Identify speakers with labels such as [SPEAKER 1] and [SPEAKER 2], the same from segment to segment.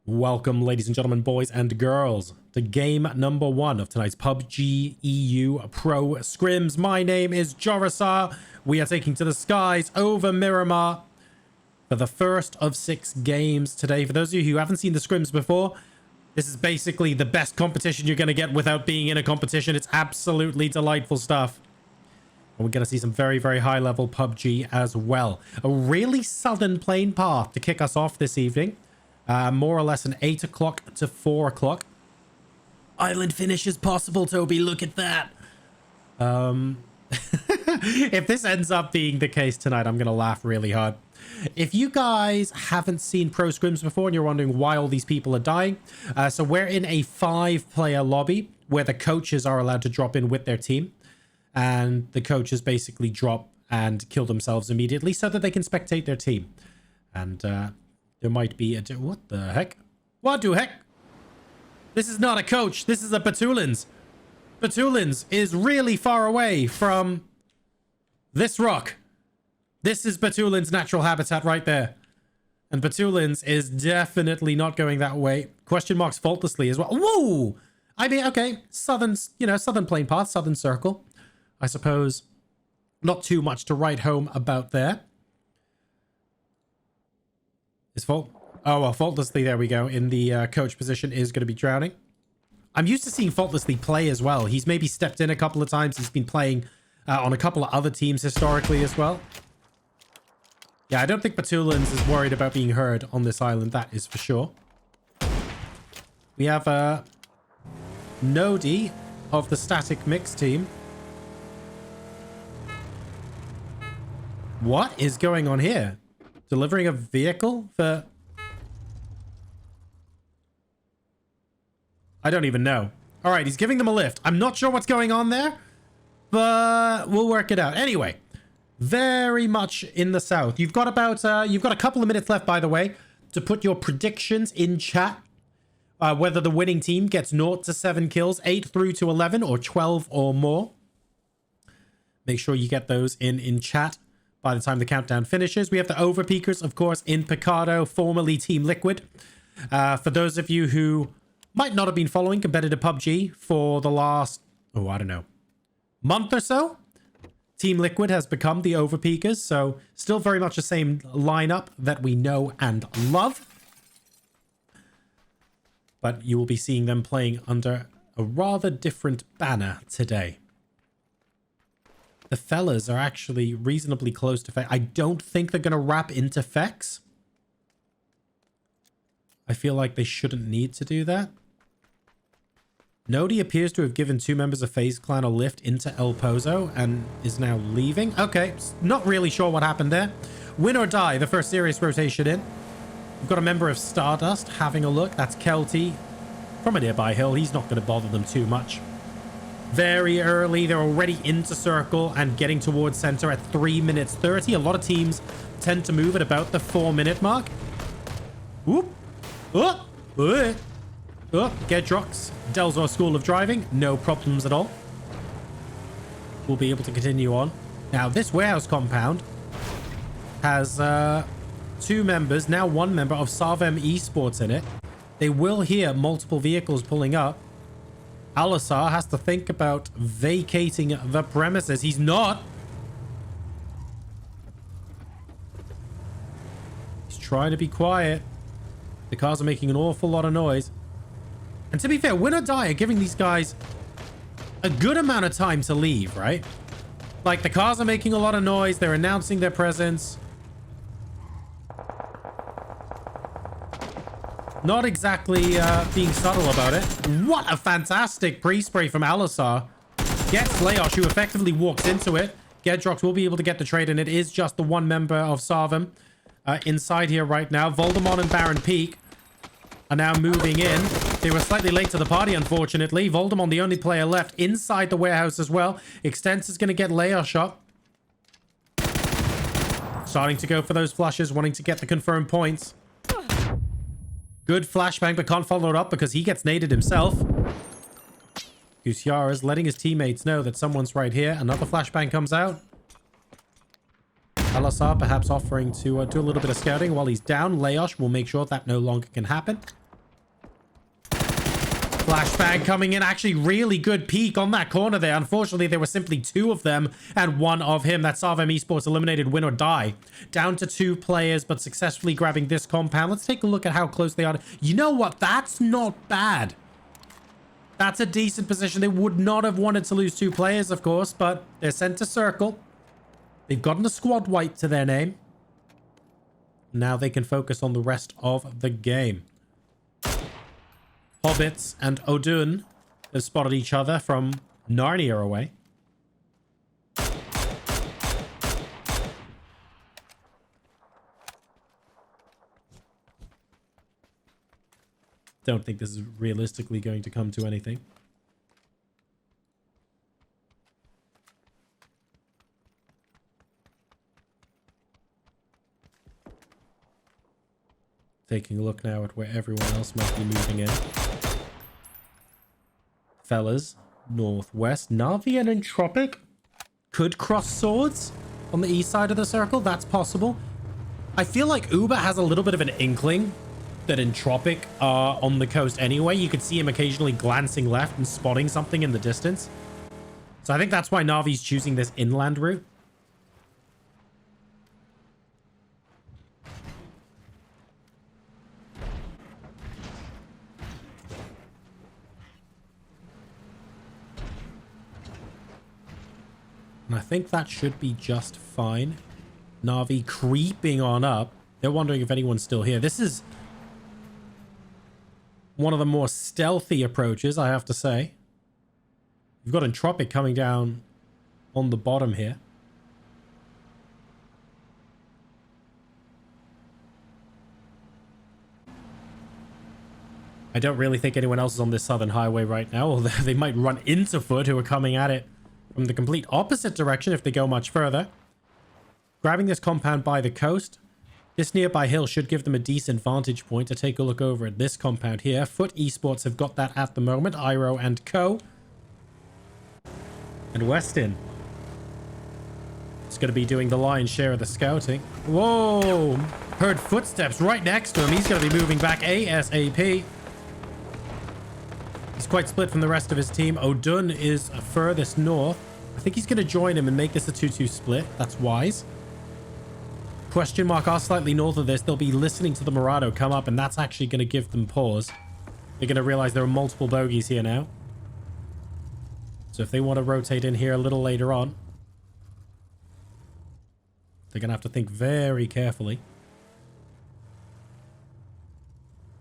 [SPEAKER 1] Welcome, ladies and gentlemen, boys and girls, to game number 1 of tonight's PUBG EU Pro Scrims. My name is Jorisar. We are taking to the skies over Miramar for the first of 6 games today. For those of you who haven't seen the scrims before, this is basically the best competition you're going to get without being in a competition. It's absolutely delightful stuff. And we're going to see some very, very high-level PUBG as well. A really southern plane path to kick us off this evening. More or less an 8 o'clock to 4 o'clock. Island finish is possible, Toby. Look at that. If this ends up being the case tonight, I'm going to laugh really hard. If you guys haven't seen Pro Scrims before and you're wondering why all these people are dying, so we're in a 5-player lobby where the coaches are allowed to drop in with their team. And the coaches basically drop and kill themselves immediately so that they can spectate their team. And there might be a... What the heck? What the heck? This is not a coach. This is a Batulins. Batulins is really far away from this rock. This is Batulins' natural habitat right there. And Batulins is definitely not going that way. Question marks faultlessly as well. Whoa! I mean, okay. Southern, southern plane path, southern circle. I suppose not too much to write home about there. His fault. Oh, well, faultlessly, there we go. In the coach position is going to be drowning. I'm used to seeing faultlessly play as well. He's maybe stepped in a couple of times. He's been playing on a couple of other teams historically as well. Yeah, I don't think Batulins is worried about being heard on this island. That is for sure. We have NaVi of the Static Mix team. What is going on here? Delivering a vehicle for... I don't even know. All right, he's giving them a lift. I'm not sure what's going on there, but we'll work it out. Anyway, very much in the south. You've got about, you've got a couple of minutes left, by the way, to put your predictions in chat. Whether the winning team gets 0 to 7 kills, 8 through to 11, or 12 or more. Make sure you get those in chat by the time the countdown finishes. We have the Overpeekers, of course, in Picado, formerly Team Liquid. For those of you who might not have been following competitive PUBG for the last, I don't know, month or so, Team Liquid has become the Overpeekers, so still very much the same lineup that we know and love. But you will be seeing them playing under a rather different banner today. The fellas are actually reasonably close to FaZe. I don't think they're going to wrap into FaZe. I feel like they shouldn't need to do that. NaVi appears to have given 2 members of FaZe Clan a lift into El Pozo and is now leaving. Okay, not really sure what happened there. WinOrDie, the first serious rotation in. We've got a member of STARDUST having a look. That's Kelty from a nearby hill. He's not going to bother them too much. Very early, they're already into circle and getting towards center at 3 minutes 30. A lot of teams tend to move at about the 4-minute mark. Whoop. Oh. Oh. Oh. Gedrox, Delzor School of Driving. No problems at all. We'll be able to continue on. Now, this warehouse compound has 2 members, now 1 member of Sarvem Esports in it. They will hear multiple vehicles pulling up. Alisar has to think about vacating the premises. He's not. He's trying to be quiet. The cars are making an awful lot of noise. And to be fair, WinOrDie are giving these guys a good amount of time to leave, right? Like, the cars are making a lot of noise. They're announcing their presence. Not exactly being subtle about it. What a fantastic pre-spray from Alisar. Gets Layosh, who effectively walks into it. Gedrox will be able to get the trade, and it is just the 1 member of Sarvem inside here right now. Voldemort and Baron Peak are now moving in. They were slightly late to the party, unfortunately. Voldemort, the only player left inside the warehouse as well. ENCE is going to get Layosh up. Starting to go for those flushes, wanting to get the confirmed points. Good flashbang, but can't follow it up because he gets naded himself. Gusiara is letting his teammates know that someone's right here. Another flashbang comes out. Alisar perhaps offering to do a little bit of scouting while he's down. Layosh will make sure that no longer can happen. Flashbang coming in. Actually, really good peek on that corner there. Unfortunately, there were simply 2 of them and 1 of him. That Sarvem Esports eliminated WinOrDie. Down to 2 players, but successfully grabbing this compound. Let's take a look at how close they are. You know what? That's not bad. That's a decent position. They would not have wanted to lose 2 players, of course, but they're sent to circle. They've gotten a squad wipe to their name. Now they can focus on the rest of the game. Hobbits and Odun have spotted each other from Narnia away. Don't think this is realistically going to come to anything. Taking a look now at where everyone else might be moving in. Fellas, northwest. NaVi and Entropiq could cross swords on the east side of the circle. That's possible. I feel like Uber has a little bit of an inkling that Entropiq are on the coast anyway. You could see him occasionally glancing left and spotting something in the distance. So I think that's why NaVi's choosing this inland route. And I think that should be just fine. NaVi creeping on up. They're wondering if anyone's still here. This is one of the more stealthy approaches, I have to say. We've got Entropiq coming down on the bottom here. I don't really think anyone else is on this southern highway right now, although they might run into FUT, who are coming at it from the complete opposite direction if they go much further. Grabbing this compound by the coast. This nearby hill should give them a decent vantage point to take a look over at this compound here. FUT Esports have got that at the moment. Iro and Co. And Weston is going to be doing the lion's share of the scouting. Whoa! Heard footsteps right next to him. He's going to be moving back ASAP. He's quite split from the rest of his team. Odun is furthest north. I think he's going to join him and make this a 2-2 split. That's wise. Question mark are slightly north of this. They'll be listening to the Murado come up, and that's actually going to give them pause. They're going to realize there are multiple bogeys here now. So if they want to rotate in here a little later on, they're going to have to think very carefully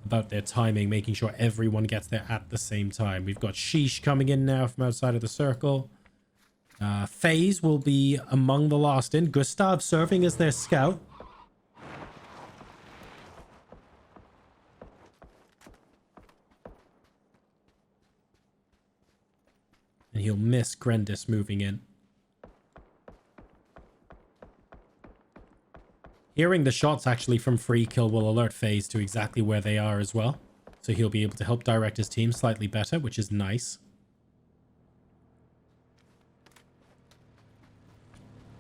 [SPEAKER 1] about their timing, making sure everyone gets there at the same time. We've got SHEESH coming in now from outside of the circle. FaZe will be among the last in. Gustav serving as their scout. And he'll miss Grendis moving in. Hearing the shots actually from free kill will alert FaZe to exactly where they are as well. So he'll be able to help direct his team slightly better, which is nice.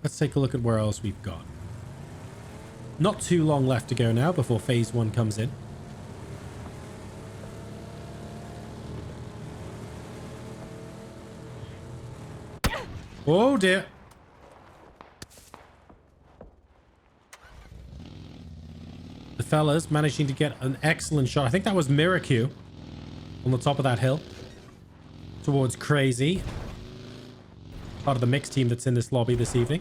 [SPEAKER 1] Let's take a look at where else we've got. Not too long left to go now before phase 1 comes in. Oh dear. The fellas managing to get an excellent shot. I think that was Miracu on the top of that hill towards Crazy. Part of the mixed team that's in this lobby this evening.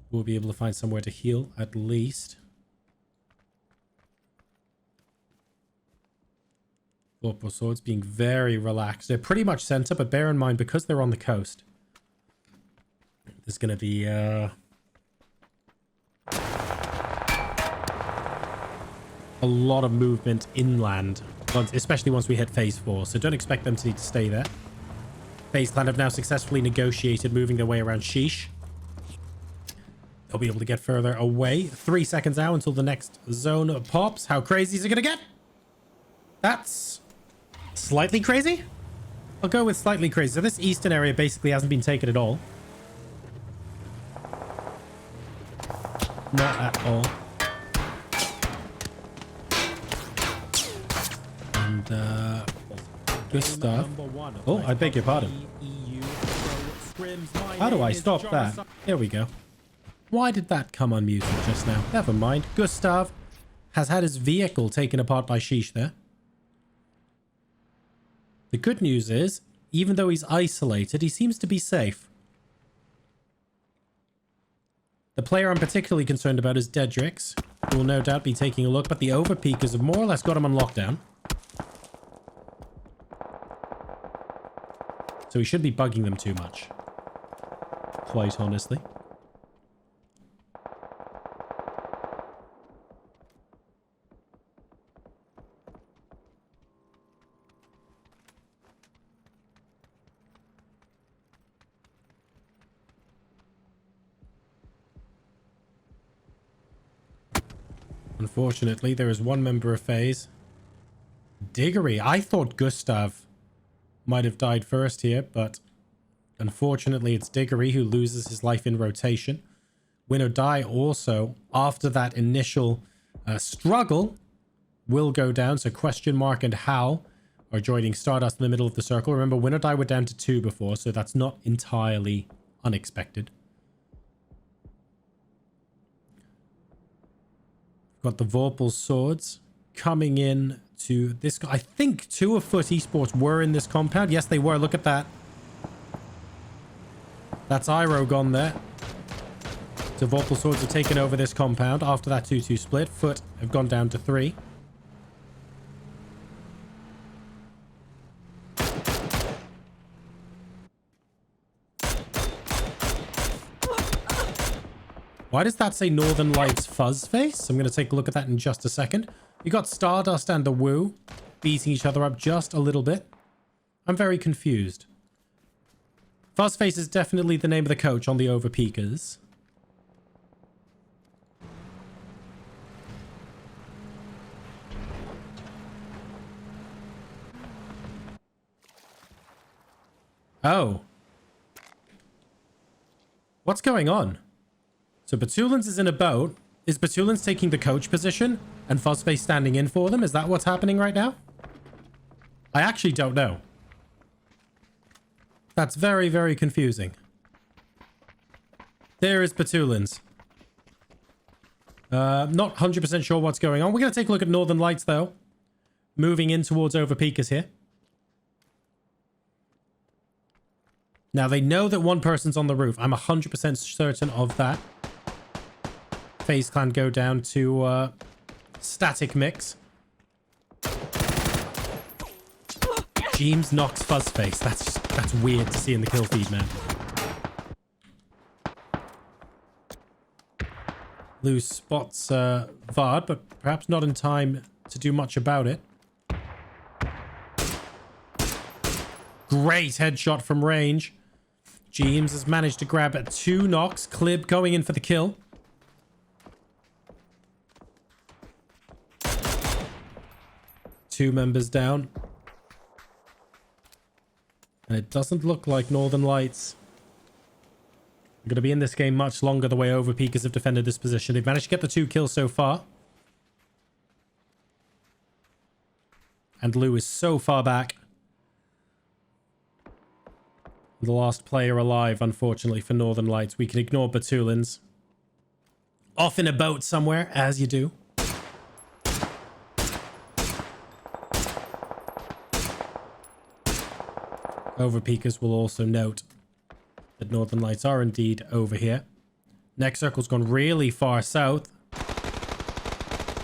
[SPEAKER 1] We'll be able to find somewhere to heal at least. Vorpal Swords being very relaxed. They're pretty much center, but bear in mind, because they're on the coast, there's going to be a lot of movement inland, especially once we hit phase 4. So don't expect them to stay there. FaZe Clan have now successfully negotiated moving their way around SHEESH. They'll be able to get further away. 3 seconds now until the next zone pops. How crazy is it going to get? That's slightly crazy. I'll go with slightly crazy. So this eastern area basically hasn't been taken at all. Not at all. And, good stuff. Oh, I beg your pardon. How do I stop that? There we go. Why did that come unmuted just now? Never mind. Gustav has had his vehicle taken apart by SHEESH there. The good news is, even though he's isolated, he seems to be safe. The player I'm particularly concerned about is Dedrix, who will no doubt be taking a look, but the Overpeekers have more or less got him on lockdown. So he shouldn't be bugging them too much. Quite honestly. Unfortunately, there is one member of FaZe. Diggory. I thought Gustav might have died first here, but unfortunately it's Diggory who loses his life in rotation. WinOrDie also, after that initial struggle, will go down. So Question Mark and HOWL are joining STARDUST in the middle of the circle. Remember, WinOrDie were down to 2 before, so that's not entirely unexpected. Got the Vorpal Swords coming in to this. I think 2 of FUT Esports were in this compound. Yes, they were. Look at that. That's Iro gone there. So Vorpal Swords have taken over this compound after that 2-2 split. FUT have gone down to 3. Why does that say Northern Lights Fuzz Face? I'm going to take a look at that in just a second. You got STARDUST and the WU beating each other up just a little bit. I'm very confused. Fuzz Face is definitely the name of the coach on the Overpeekers. Oh. What's going on? So Batulins is in a boat. Is Batulins taking the coach position and Fuzzface standing in for them? Is that what's happening right now? I actually don't know. That's very, very confusing. There is Batulins. Not 100% sure what's going on. We're going to take a look at Northern Lights, though. Moving in towards Overpeekers here. Now, they know that one person's on the roof. I'm 100% certain of that. FaZe Clan go down to static mix. Jeems knocks Fuzzface. That's weird to see in the kill feed, man. Lose spots Vard, but perhaps not in time to do much about it. Great headshot from range. Jeems has managed to grab 2 knocks. Clib going in for the kill. Two members down. And it doesn't look like Northern Lights are going to be in this game much longer the way Overpeekers have defended this position. They've managed to get the 2 kills so far. And Lou is so far back. The last player alive, unfortunately, for Northern Lights. We can ignore Batulins. Off in a boat somewhere, as you do. Overpeekers will also note that Northern Lights are indeed over here. Next circle's gone really far south.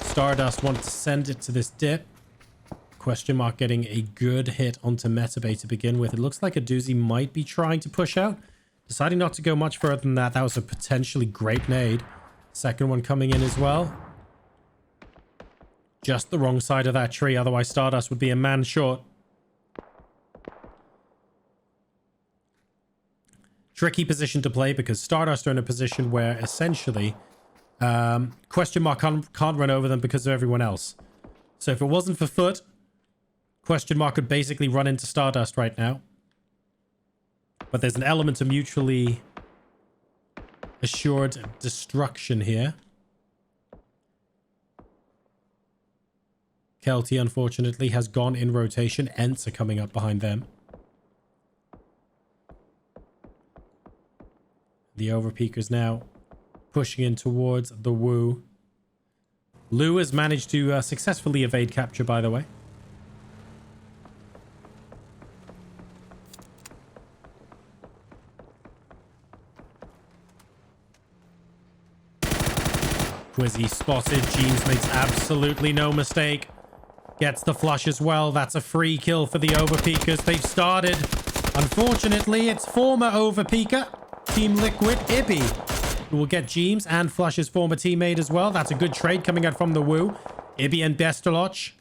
[SPEAKER 1] STARDUST wanted to send it to this dip. Question Mark getting a good hit onto Metabay to begin with. It looks like a doozy might be trying to push out. Deciding not to go much further than that. That was a potentially great nade. Second one coming in as well. Just the wrong side of that tree. Otherwise, STARDUST would be a man short. Tricky position to play because STARDUST are in a position where essentially Question Mark can't run over them because of everyone else. So if it wasn't for FUT, Question Mark could basically run into STARDUST right now. But there's an element of mutually assured destruction here. Kelty, unfortunately, has gone in rotation. ENCE are coming up behind them. The Overpeekers now pushing in towards the Woo. Lou has managed to successfully evade capture, by the way. Quizzy spotted. Jeans makes absolutely no mistake. Gets the flush as well. That's a free kill for the Overpeekers. They've started. Unfortunately, it's former Overpeeker, Team Liquid, Ibby, who will get Jeems and Flush's former teammate as well. That's a good trade coming out from the Woo. Ibby and Bestoloch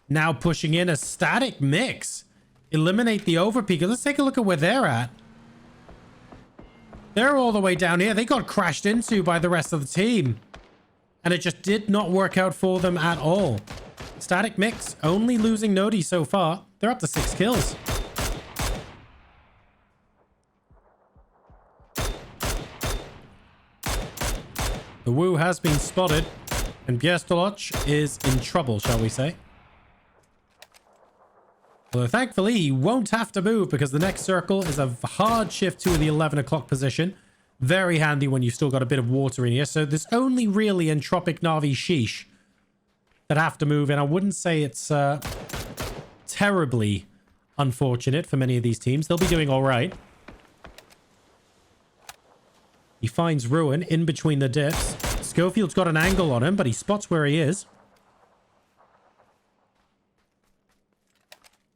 [SPEAKER 1] now pushing in a static mix. Eliminate the Overpeeker. Let's take a look at where they're at. They're all the way down here. They got crashed into by the rest of the team. And it just did not work out for them at all. Static Mix only losing NaVi so far. They're up to 6 kills. The Woo has been spotted. And Bestoloch is in trouble, shall we say. Although thankfully he won't have to move because the next circle is a hard shift to the 11 o'clock position. Very handy when you've still got a bit of water in here. So there's only really Entropiq, NaVi, SHEESH that have to move in. I wouldn't say it's terribly unfortunate for many of these teams. They'll be doing all right. He finds Ruin in between the dips. Schofield's got an angle on him, but he spots where he is.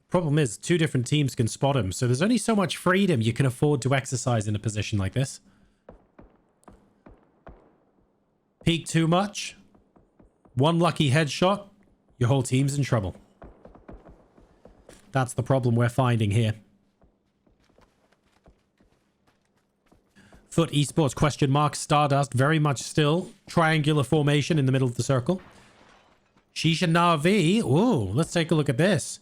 [SPEAKER 1] Problem is, 2 different teams can spot him, so there's only so much freedom you can afford to exercise in a position like this. Peek too much. One lucky headshot, your whole team's in trouble. That's the problem we're finding here. FUT Esports question mark, STARDUST, very much still. Triangular formation in the middle of the circle. SHEESH and NaVi. Ooh, let's take a look at this.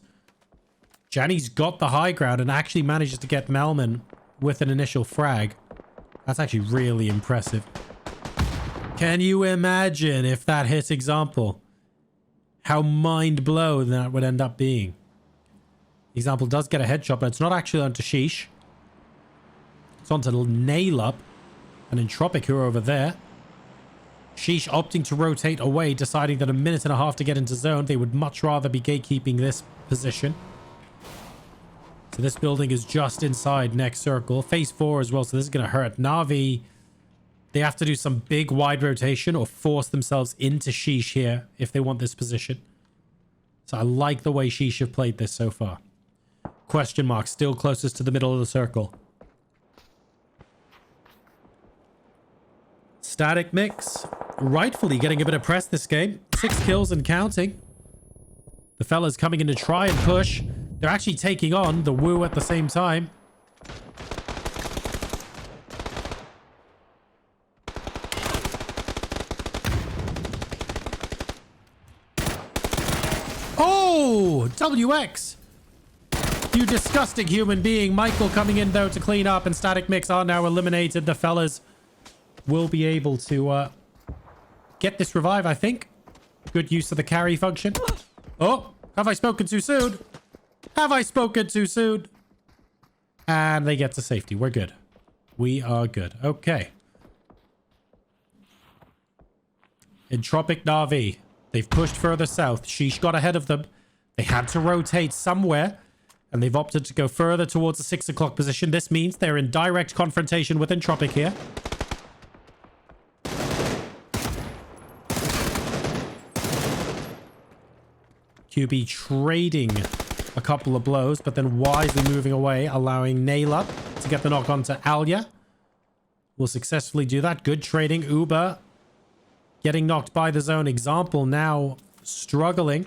[SPEAKER 1] Janny's got the high ground and actually manages to get Melman with an initial frag. That's actually really impressive. Can you imagine if that hit example? How mind-blowing that would end up being. Example does get a headshot, but it's not actually onto SHEESH. It's onto Nail Up and Entropiq, who are over there. SHEESH opting to rotate away, deciding that a minute and a half to get into zone. They would much rather be gatekeeping this position. So this building is just inside next circle. Phase 4 as well, so this is going to hurt. NaVi, they have to do some big wide rotation or force themselves into SHEESH here if they want this position. So I like the way SHEESH have played this so far. Question mark, still closest to the middle of the circle. Static Mix, rightfully getting a bit of press this game. 6 kills and counting. The fellas coming in to try and push. They're actually taking on the Woo at the same time. Oh, WX. You disgusting human being. Michael coming in, though, to clean up, and Static Mix are now eliminated. The fellas will be able to get this revive, I think. Good use of the carry function. Oh, have I spoken too soon? Have I spoken too soon? And they get to safety. We're good. We are good. Okay. Entropiq, NaVi. They've pushed further south. SHEESH got ahead of them. They had to rotate somewhere. And they've opted to go further towards the 6 o'clock position. This means they're in direct confrontation with Entropiq here. QB trading a couple of blows, but then wisely moving away, allowing Nail Up to get the knock onto Alya. Will successfully do that. Good trading. Uber getting knocked by the zone. Example now struggling.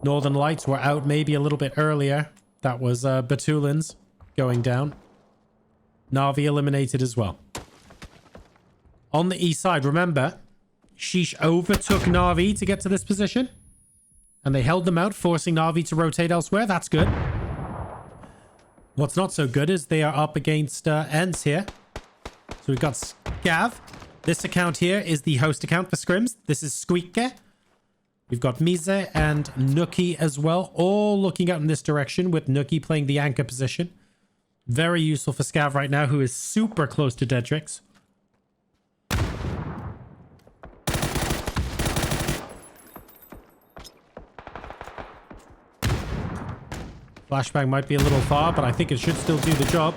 [SPEAKER 1] Northern Lights were out maybe a little bit earlier. That was Batulin's going down. NaVi eliminated as well. On the east side, remember, SHEESH overtook NaVi to get to this position. And they held them out, forcing NaVi to rotate elsewhere. That's good. What's not so good is they are up against ENCE here. So we've got Scav. This account here is the host account for Scrims. This is Squeaker. We've got Mise and Nuki as well, all looking out in this direction with Nuki playing the anchor position. Very useful for Scav right now, who is super close to Dedrix. Flashbang might be a little far, but I think it should still do the job.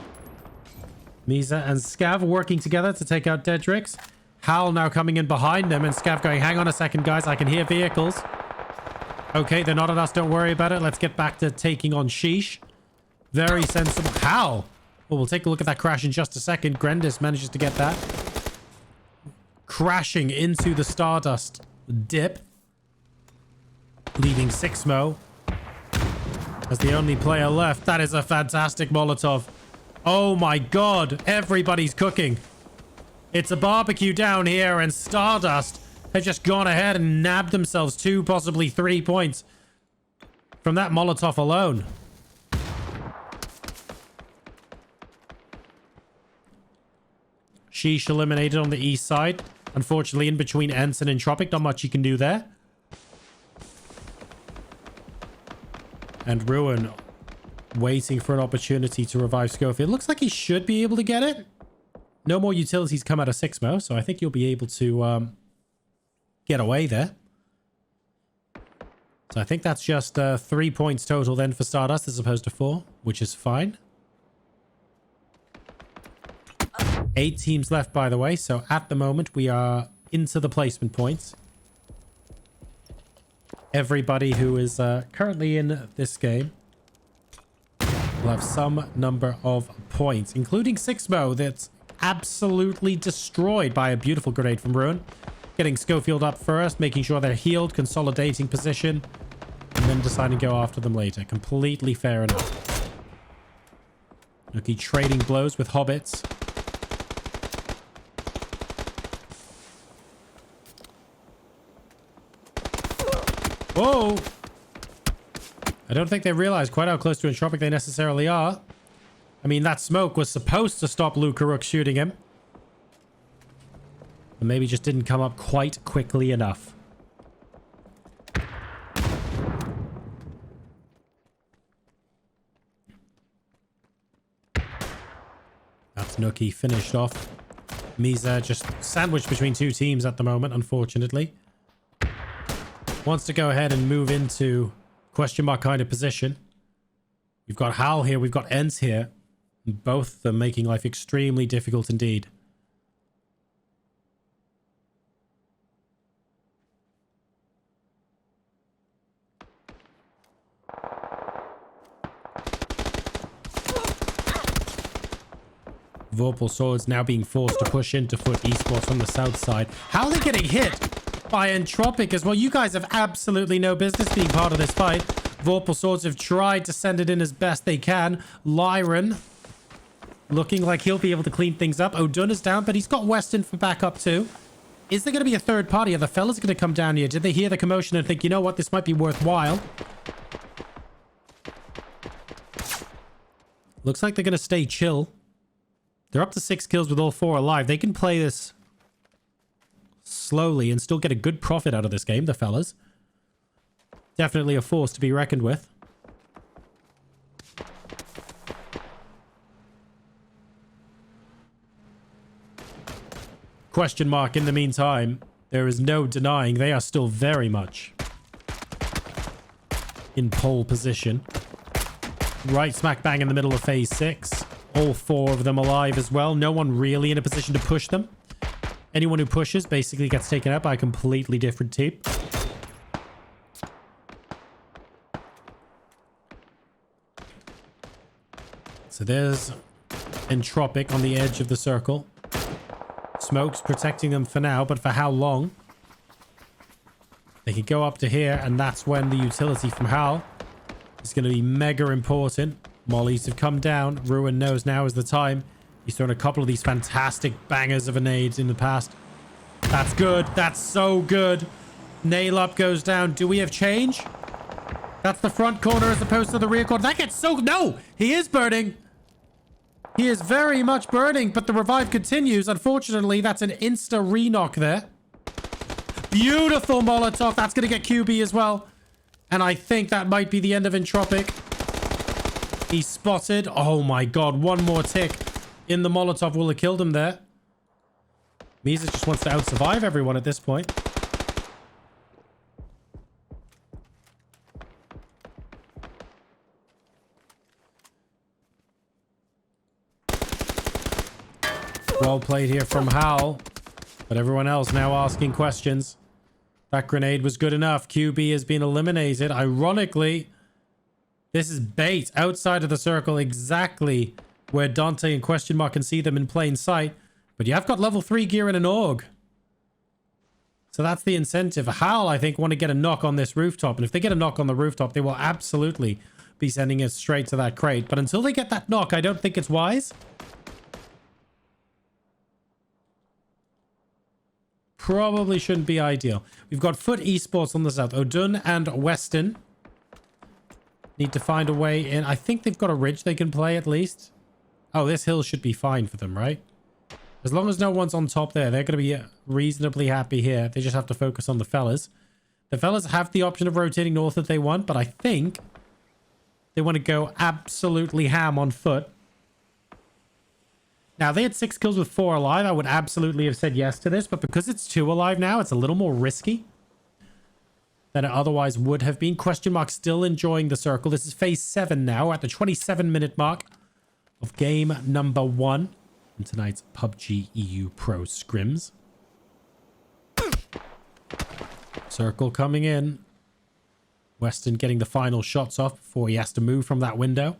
[SPEAKER 1] Misa and Scav working together to take out Dedrix. HOWL now coming in behind them, and Scav going, hang on a second, guys. I can hear vehicles. Okay, they're not at us. Don't worry about it. Let's get back to taking on SHEESH. Very sensible. HOWL. Well, we'll take a look at that crash in just a second. Grendis manages to get that. Crashing into the Stardust dip. Leaving Sixmo as the only player left. That is a fantastic Molotov. Oh my god. Everybody's cooking. It's a barbecue down here, and Stardust have just gone ahead and nabbed themselves 2, possibly 3 points from that Molotov alone. SHEESH eliminated on the east side. Unfortunately, in between ENCE and Entropiq, not much you can do there. And Ruin waiting for an opportunity to revive Schofield. Looks like he should be able to get it. No more utilities come out of Sixmo, so I think you'll be able to get away there. So I think that's just 3 points total then for Stardust as opposed to 4, which is fine. 8 teams left, by the way, so at the moment we are into the placement points. Everybody who is currently in this game will have some number of points, including Sixmo that's absolutely destroyed by a beautiful grenade from Ruin. Getting Schofield up first, making sure they're healed, consolidating position, and then deciding to go after them later. Completely fair enough. Nuki trading blows with Hobbits. Whoa! I don't think they realize quite how close to Entropiq they necessarily are. I mean, that smoke was supposed to stop Lukaruk shooting him. But maybe just didn't come up quite quickly enough. That's Nuki finished off. Misa just sandwiched between 2 teams at the moment, unfortunately. Wants to go ahead and move into question mark kind of position. We've got HOWL here. We've got ENCE here. Both of them making life extremely difficult indeed. Vorpal Swords now being forced to push into FUT Esports from the south side. How are they getting hit by Entropiq as well? You guys have absolutely no business being part of this fight. Vorpal Swords have tried to send it in as best they can. Lyron looking like he'll be able to clean things up. O'Dunn is down, but he's got Weston for backup too. Is there going to be a third party? Are the fellas going to come down here? Did they hear the commotion and think, you know what, this might be worthwhile? Looks like they're going to stay chill. They're up to 6 kills with all 4 alive. They can play this slowly and still get a good profit out of this game, the fellas. Definitely a force to be reckoned with. Question mark in the meantime. There is no denying they are still very much in pole position. Right smack bang in the middle of phase 6. All 4 of them alive as well. No one really in a position to push them. Anyone who pushes basically gets taken out by a completely different team. So there's Entropiq on the edge of the circle. Smoke's protecting them for now, but for how long? They can go up to here, and that's when the utility from HOWL is going to be mega important. Mollies have come down. Ruin knows now is the time. He's thrown a couple of these fantastic bangers of nades in the past. That's good. That's so good. Nail up goes down. Do we have change? That's the front corner as opposed to the rear corner. That gets so... No! He is burning. He is very much burning, but the revive continues. Unfortunately, that's an insta-re-knock there. Beautiful Molotov. That's going to get QB as well. And I think that might be the end of Entropiq. He's spotted. Oh my god. One more tick in the Molotov will have killed him there. Misa just wants to out-survive everyone at this point. Well played here from HOWL. But everyone else now asking questions. That grenade was good enough. QB has been eliminated. Ironically, this is bait outside of the circle, exactly where Dante and Question Mark can see them in plain sight. But you have got level 3 gear and an AUG. So that's the incentive. HOWL, I think, want to get a knock on this rooftop. And if they get a knock on the rooftop, they will absolutely be sending it straight to that crate. But until they get that knock, I don't think it's wise. Probably shouldn't be ideal. We've got FUT Esports on the south. Odun and Weston need to find a way in. I think they've got a ridge they can play at least. Oh, this hill should be fine for them, right? As long as no one's on top there, they're going to be reasonably happy here. They just have to focus on the fellas. The fellas have the option of rotating north if they want, but I think they want to go absolutely ham on FUT. Now, they had 6 kills with 4 alive. I would absolutely have said yes to this, but because it's 2 alive now, it's a little more risky than it otherwise would have been. Question Mark still enjoying the circle. This is phase 7 now at the 27-minute mark of game number 1 in tonight's PUBG EU Pro Scrims. Circle coming in. Weston getting the final shots off before he has to move from that window.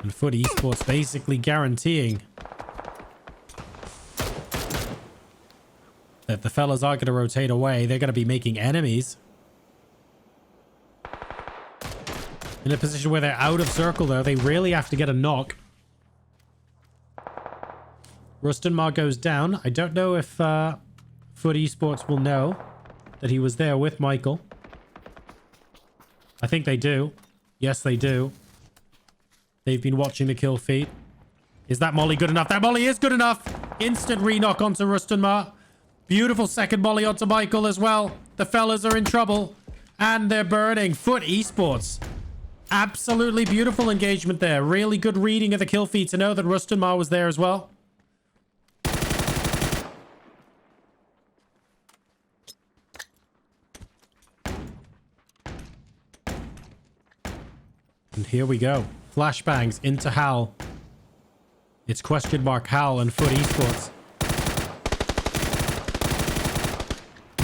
[SPEAKER 1] And FUT Esports basically guaranteeing that the fellas are going to rotate away. They're going to be making enemies. In a position where they're out of circle, though, they really have to get a knock. Rustenmar goes down. I don't know if FUT Esports will know that he was there with Michael. I think they do. Yes, they do. They've been watching the kill feed. Is that molly good enough? That molly is good enough. Instant re-knock onto Rustenmar. Beautiful second molly onto Michael as well. The fellas are in trouble. And they're burning. FUT Esports. Absolutely beautiful engagement there. Really good reading of the kill feed to know that Rustenmar was there as well. And here we go. Flashbangs into HOWL. It's Question Mark HOWL and FUT Esports.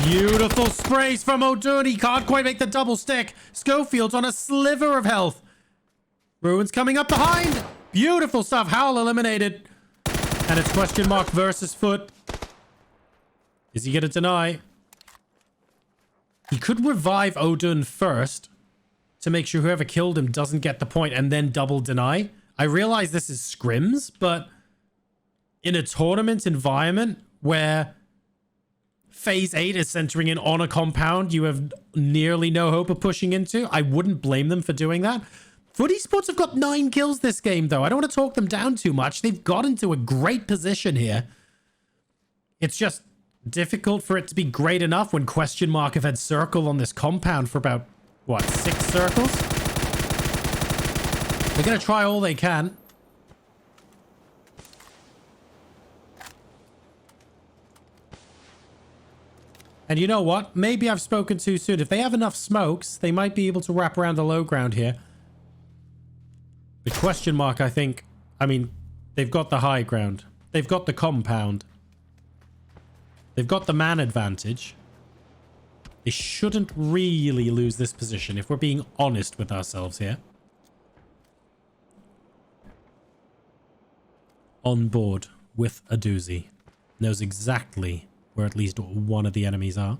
[SPEAKER 1] Beautiful sprays from Odun. He can't quite make the double stick. Schofield's on a sliver of health. Ruins coming up behind. Beautiful stuff. HOWL eliminated. And it's Question Mark versus FUT. Is he going to deny? He could revive Odun first to make sure whoever killed him doesn't get the point and then double deny. I realize this is scrims, but in a tournament environment where phase 8 is centering in on a compound you have nearly no hope of pushing into, I wouldn't blame them for doing that. FUT Esports have got 9 kills this game, though. I don't want to talk them down too much. They've got into a great position here. It's just difficult for it to be great enough when Question Mark have had circle on this compound for about, what, 6 circles? They're going to try all they can. And you know what? Maybe I've spoken too soon. If they have enough smokes, they might be able to wrap around the low ground here. The Question Mark, I think... I mean, they've got the high ground. They've got the compound. They've got the man advantage. They shouldn't really lose this position, if we're being honest with ourselves here. On board with a doozy. Knows exactly where at least one of the enemies are.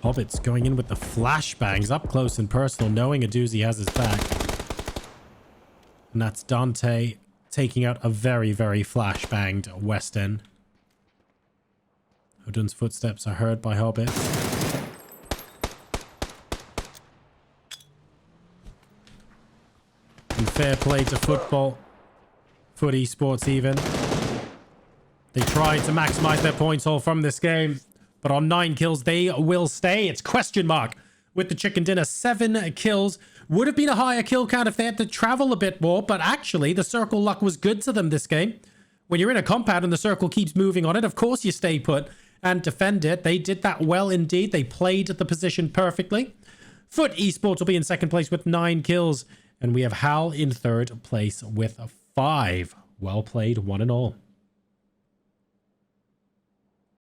[SPEAKER 1] Hobbit's going in with the flashbangs up close and personal, knowing a doozy has his back. And that's Dante taking out a very, very flashbanged West End. Odun's footsteps are heard by Hobbit. And fair play to football. FUT Esports even. They tried to maximize their points haul from this game, but on 9 kills, they will stay. It's question mark with the chicken dinner. 7 kills. Would have been a higher kill count if they had to travel a bit more, but actually the circle luck was good to them this game. When you're in a compound and the circle keeps moving on it, of course you stay put and defend it. They did that well indeed. They played the position perfectly. FUT Esports will be in second place with 9 kills, and we have HOWL in third place with 5. Well played, one and all.